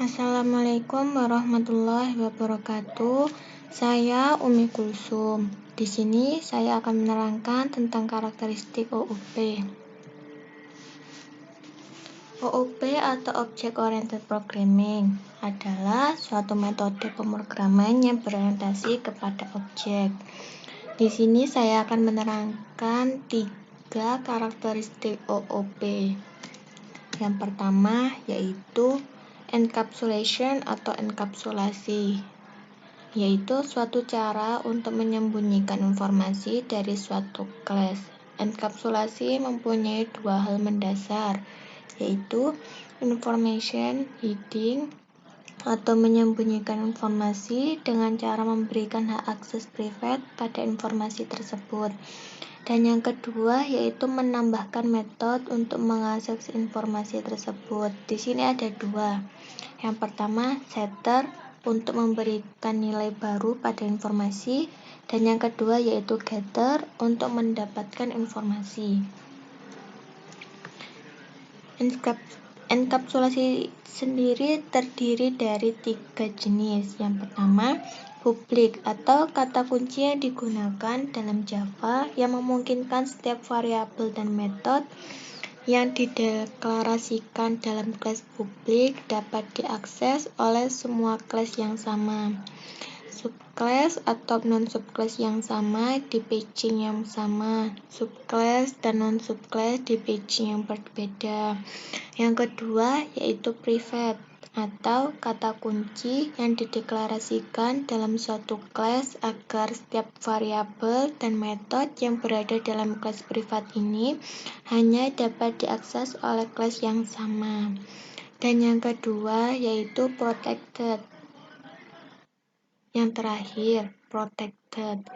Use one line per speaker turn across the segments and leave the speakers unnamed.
Assalamualaikum warahmatullahi wabarakatuh. Saya Umi Kulsum. Di sini saya akan menerangkan tentang karakteristik OOP. OOP atau Object Oriented Programming adalah suatu metode pemrograman yang berorientasi kepada objek. Di sini saya akan menerangkan 3 karakteristik OOP. Yang pertama yaitu encapsulation atau enkapsulasi, yaitu suatu cara untuk menyembunyikan informasi dari suatu kelas. Enkapsulasi mempunyai 2 hal mendasar, yaitu information hiding atau menyembunyikan informasi dengan cara memberikan hak akses privat pada informasi tersebut. Dan yang kedua yaitu menambahkan metode untuk mengakses informasi tersebut. Di sini ada 2. Yang pertama setter untuk memberikan nilai baru pada informasi, dan yang kedua yaitu getter untuk mendapatkan informasi. Enkapsulasi sendiri terdiri dari 3 jenis. Yang pertama, public atau kata kunci yang digunakan dalam Java yang memungkinkan setiap variabel dan metode yang dideklarasikan dalam kelas publik dapat diakses oleh semua kelas yang sama. Subclass atau non-subclass yang sama di paging yang sama, subclass dan non-subclass di paging yang berbeda. Yang kedua yaitu private atau kata kunci yang dideklarasikan dalam suatu kelas agar setiap variabel dan metode yang berada dalam kelas privat ini hanya dapat diakses oleh kelas yang sama. Dan yang kedua yaitu protected. Yang terakhir, protected.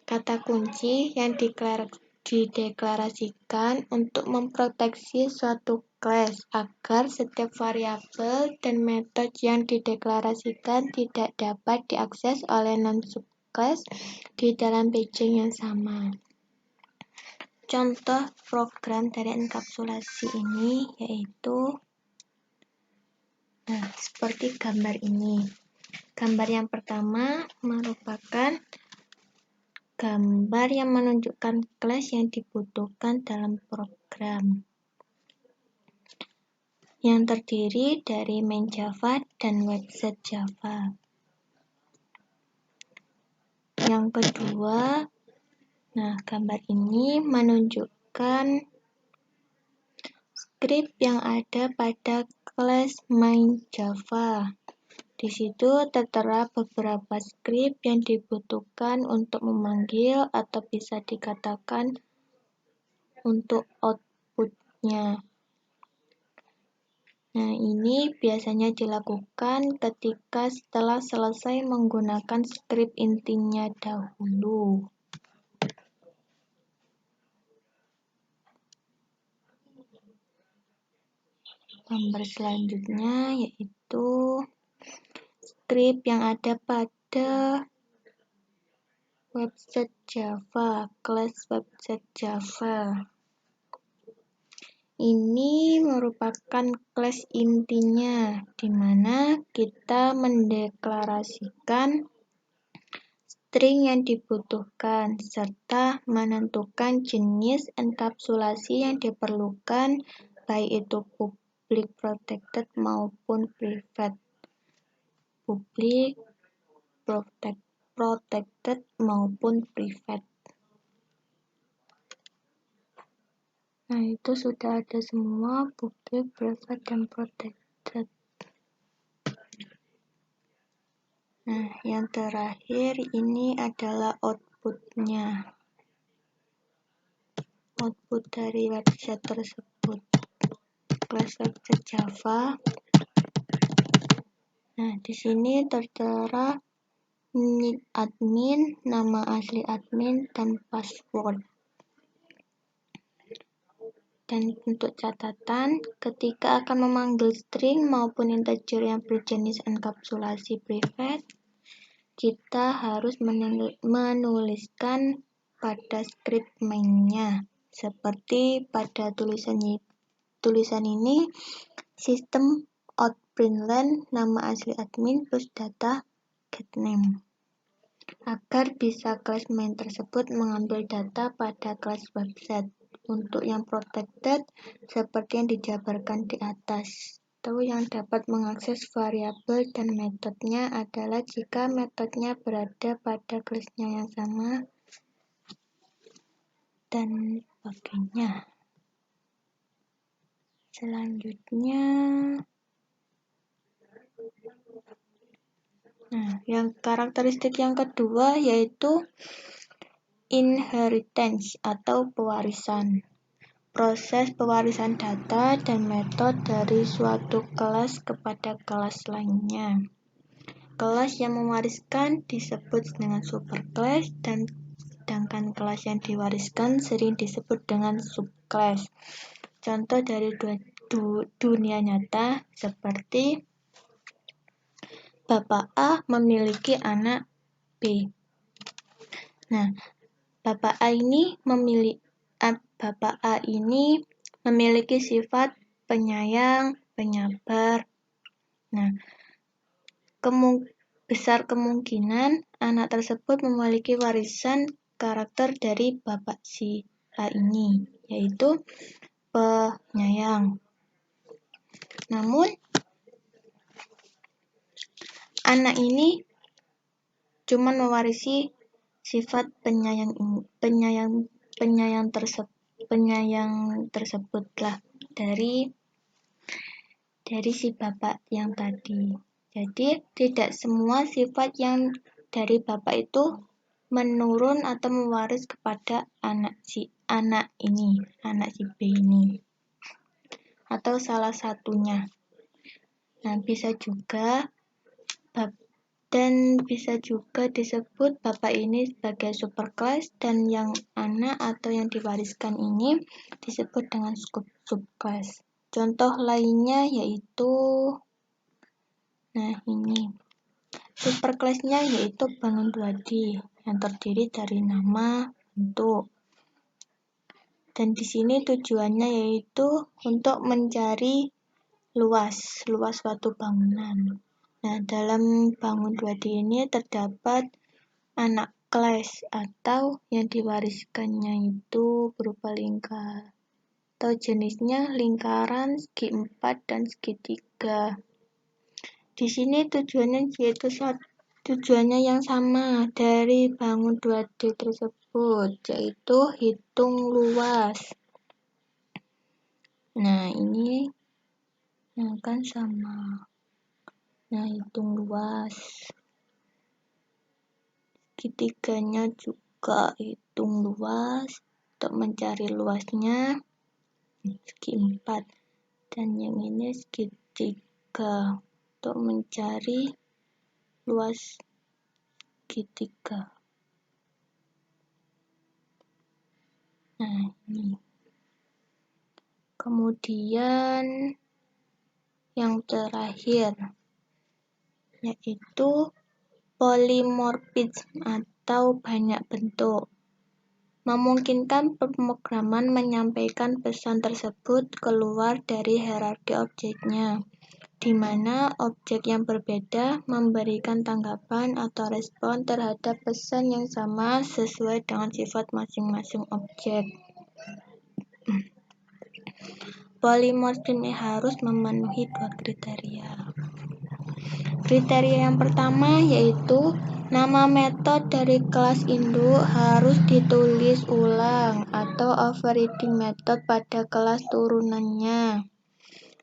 Kata kunci yang dideklarasikan untuk memproteksi suatu kelas agar setiap variabel dan metode yang dideklarasikan tidak dapat diakses oleh non-subclass di dalam paging yang sama. Contoh program dari enkapsulasi ini yaitu seperti gambar ini. Gambar yang pertama merupakan gambar yang menunjukkan kelas yang dibutuhkan dalam program, yang terdiri dari main Java dan webset Java. Yang kedua, gambar ini menunjukkan script yang ada pada kelas main Java. Di situ tertera beberapa script yang dibutuhkan untuk memanggil atau bisa dikatakan untuk outputnya. Ini biasanya dilakukan ketika setelah selesai menggunakan script intinya dahulu. Gambar selanjutnya yaitu script yang ada pada webset Java, kelas webset Java. Ini merupakan kelas intinya, di mana kita mendeklarasikan string yang dibutuhkan, serta menentukan jenis enkapsulasi yang diperlukan, baik itu public protected maupun private. Public, protected maupun private. Itu sudah ada semua, public, private, dan protected. Yang terakhir ini adalah outputnya. Output dari website tersebut. Kelas website Java. Di sini tertera nick admin, nama asli admin, dan password. Dan untuk catatan, ketika akan memanggil string maupun integer yang berjenis enkapsulasi private, kita harus menuliskan pada script main-nya. Seperti pada tulisan ini, sistem println nama asli admin plus data getName. Agar bisa kelas main tersebut mengambil data pada kelas website. Untuk yang protected, seperti yang dijabarkan di atas. Yang dapat mengakses variabel dan metodenya adalah jika metodenya berada pada kelasnya yang sama dan sebagainya. Selanjutnya, yang karakteristik yang kedua yaitu inheritance atau pewarisan. Proses pewarisan data dan metode dari suatu kelas kepada kelas lainnya. Kelas yang mewariskan disebut dengan superclass dan sedangkan kelas yang diwariskan sering disebut dengan subclass. Contoh dari dunia nyata seperti Bapak A memiliki anak B. Bapak A ini memiliki sifat penyayang, penyabar. Besar kemungkinan anak tersebut memiliki warisan karakter dari bapak si A ini, yaitu penyayang. Namun, anak ini cuma mewarisi sifat penyayang tersebutlah dari si bapak yang tadi. Jadi tidak semua sifat yang dari bapak itu menurun atau mewaris kepada anak si B ini. Atau salah satunya. Bisa juga disebut bapak ini sebagai superclass dan yang anak atau yang diwariskan ini disebut dengan subclass. Contoh lainnya yaitu ini. Superclass-nya yaitu bangun 2D yang terdiri dari nama, bentuk. Dan di sini tujuannya yaitu untuk mencari luas suatu bangunan. Dalam bangun 2D ini terdapat anak kelas atau yang diwariskannya itu berupa lingkar atau jenisnya lingkaran, segi 4 dan segitiga. Di sini tujuannya yang sama dari bangun 2D tersebut, yaitu hitung luas. Ini kan sama. Hitung luas. Segitiganya juga hitung luas untuk mencari luasnya segi 4. Dan yang ini segitiga untuk mencari luas segitiga. Ini. Kemudian yang terakhir yaitu polymorphism atau banyak bentuk. Memungkinkan pemrograman menyampaikan pesan tersebut keluar dari hierarki objeknya, di mana objek yang berbeda memberikan tanggapan atau respon terhadap pesan yang sama sesuai dengan sifat masing-masing objek. Polymorphism harus memenuhi 2 kriteria. Kriteria yang pertama yaitu nama metode dari kelas induk harus ditulis ulang atau overriding method pada kelas turunannya.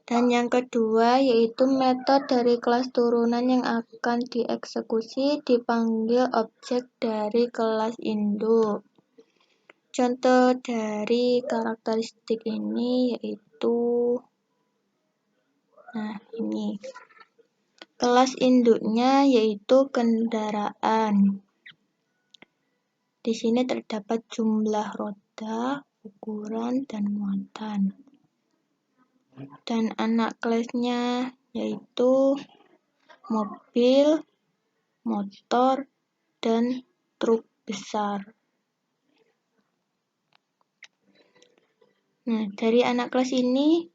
Dan yang kedua yaitu metode dari kelas turunan yang akan dieksekusi dipanggil objek dari kelas induk. Contoh dari karakteristik ini yaitu ini. Kelas induknya yaitu kendaraan. Di sini terdapat jumlah roda, ukuran, dan muatan. Dan anak kelasnya yaitu mobil, motor, dan truk besar. Dari anak kelas ini